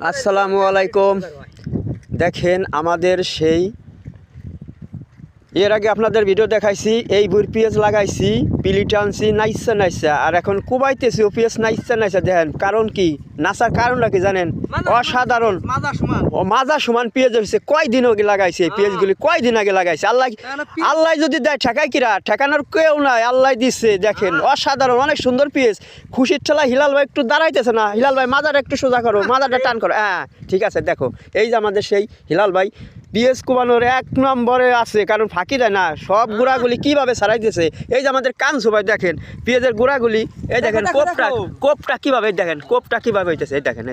আসসালামু আলাইকুম। দেখেন আমাদের সেই এর আগে আপনাদের ভিডিও দেখাইছি এই বুর পেঁয়াজ লাগাইছি পিলি টানছি নাইসা আর এখন কুবাইতেছি ও পেঁয়াজ নাইসা দেখেন কারণ কি নাচার কারণটা কি জানেন? অসাধারণ ও মাজা সমান পেঁয়াজ হয়েছে। কয়দিন আগে লাগাইছে এই পেঁয়াজগুলি, কয়দিন আগে লাগাইছে। আল্লাহ যদি দেয় ঠেকায় কিরা, ঠেকানোর কেউ নাই, আল্লাহ দিচ্ছে। দেখেন অসাধারণ অনেক সুন্দর পেঁয়াজ। খুশির ঠেলা হিলাল ভাই একটু দাঁড়াইতেছে না। হিলাল ভাই মাজাটা একটু সোজা করো, মাজাটা টান করো। হ্যাঁ ঠিক আছে। দেখো এই যে আমাদের সেই হিলাল ভাই পেঁয়াজ কুবানোর 1 নম্বরে আছে, কারণ ফাঁকি দেয় না। সব গুঁড়াগুলি কীভাবে ছাড়াইতেছে। এই যে আমাদের কানসু ভাই দেখেন পেঁয়াজের গুঁড়াগুলি, এই দেখেন কোপটা কীভাবে, দেখেন কোপটা কীভাবে হইতেছে। এই দেখেন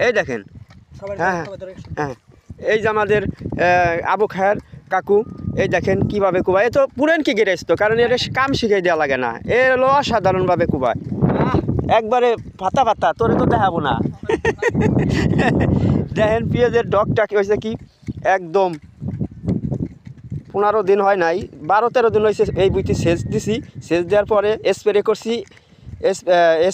এই দেখেন। হ্যাঁ হ্যাঁ এই যে আমাদের আবু খায়ের কাকু, এই দেখেন কীভাবে কুবায়। এ তো পুরেন কি গেরেছ তো, কারণ এর কাম শিখিয়ে দেওয়া লাগে না। এ হলো অসাধারণভাবে কুবায়, একবারে ফাতা তোরে তো দেখাবো না। দেখেন পেঁয়াজের ডগটা কি হয়েছে, কি একদম 15 দিন হয় নাই, 12-13 দিন হয়েছে এই বুঝতে সেচ দিছি। সেচ দেওয়ার পরে স্প্রে করছি।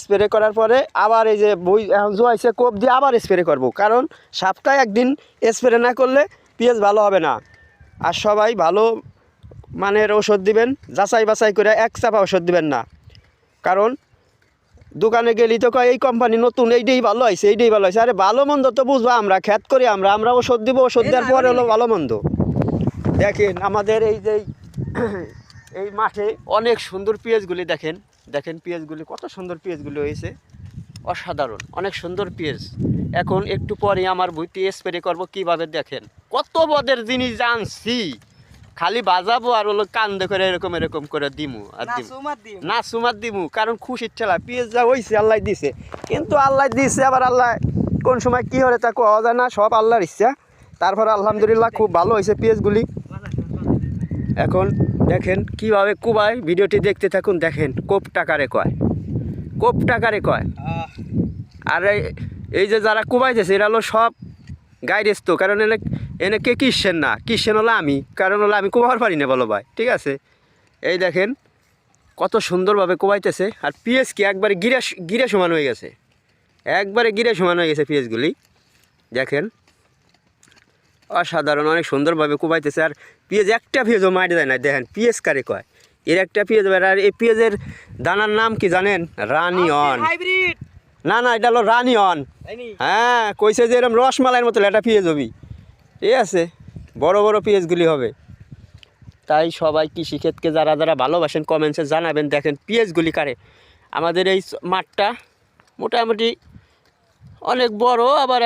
স্প্রে করার পরে আবার এই যে বই এখন জোয়াইছে কোপ দিয়ে আবার স্প্রে করব, কারণ সপ্তাহে একদিন স্প্রে না করলে পেঁয়াজ ভালো হবে না। আর সবাই ভালো মানের ওষুধ দিবেন, যাচাই বাছাই করে এক চাপা ওষুধ দিবেন না। কারণ দোকানে গেলি তো কয় এই কোম্পানি নতুন, এইটাই ভালো হয়েছে, এইটাই ভালো হয়েছে। আরে ভালো মন্দ তো বুঝবো আমরা, খ্যাত করি আমরা ওষুধ দিব, ওষুধ দেওয়ার পরে হলো ভালো মন্দ। দেখেন আমাদের এই যে এই মাঠে অনেক সুন্দর পেঁয়াজগুলি দেখেন পেঁয়াজগুলি কত সুন্দর পেঁয়াজগুলি হয়েছে, অসাধারণ অনেক সুন্দর পেঁয়াজ। এখন একটু পরে আমার ভুঁইতে স্প্রে করবো কীভাবে, দেখেন কত বদের জিনিস জানছি। খালি বাজাবো আর হলো কান্দে করে এরকম করে দিমু আর না সুমার দিমু, কারণ খুশির ঠেলা পেঁয়াজ যা হয়েছে আল্লাহ দিছে। কিন্তু আল্লাহ দিছে, আবার আল্লাহ কোন সময় কী হলে তা কোয়া যায় না, সব আল্লাহর ইচ্ছা। তারপরে আলহামদুলিল্লাহ খুব ভালো হয়েছে পেঁয়াজগুলি। এখন দেখেন কীভাবে কুবায়, ভিডিওটি দেখতে থাকুন। দেখেন কোপ টাকারে কয়। আর এই যে যারা কুবাইতেছে এরা হলো সব গাইডেস তো, কারণ এনে কে কিসেন হলো আমি, কারণ হলো আমি কুবাবার পারি না বলো ভাই, ঠিক আছে। এই দেখেন কত সুন্দরভাবে কুবাইতেছে। আর পেঁয়াজ কি একবারে গিরে সমান হয়ে গেছে, একবারে গিরে সমান হয়ে গেছে পেঁয়াজগুলি। দেখেন অসাধারণ অনেক সুন্দরভাবে কুবাইতেছে। আর পেঁয়াজ একটা পেঁয়াজও মারি যায় না। দেখেন পেঁয়াজ কারে কয়, এর একটা পেঁয়াজ। আর এই পেঁয়াজের দানার নাম কি জানেন? রানিয়ন। না এটা হলো রানিয়ন। হ্যাঁ কইছে যে এরকম রসমালাইয়ের মতো এটা পেঁয়াজ হবি, ঠিক আছে, বড় বড় পেঁয়াজগুলি হবে। তাই সবাই কৃষিক্ষেত্রকে যারা ভালোবাসেন কমেন্টসে জানাবেন। দেখেন পেঁয়াজগুলি কারে। আমাদের এই মাঠটা মোটামুটি অনেক বড়, আবার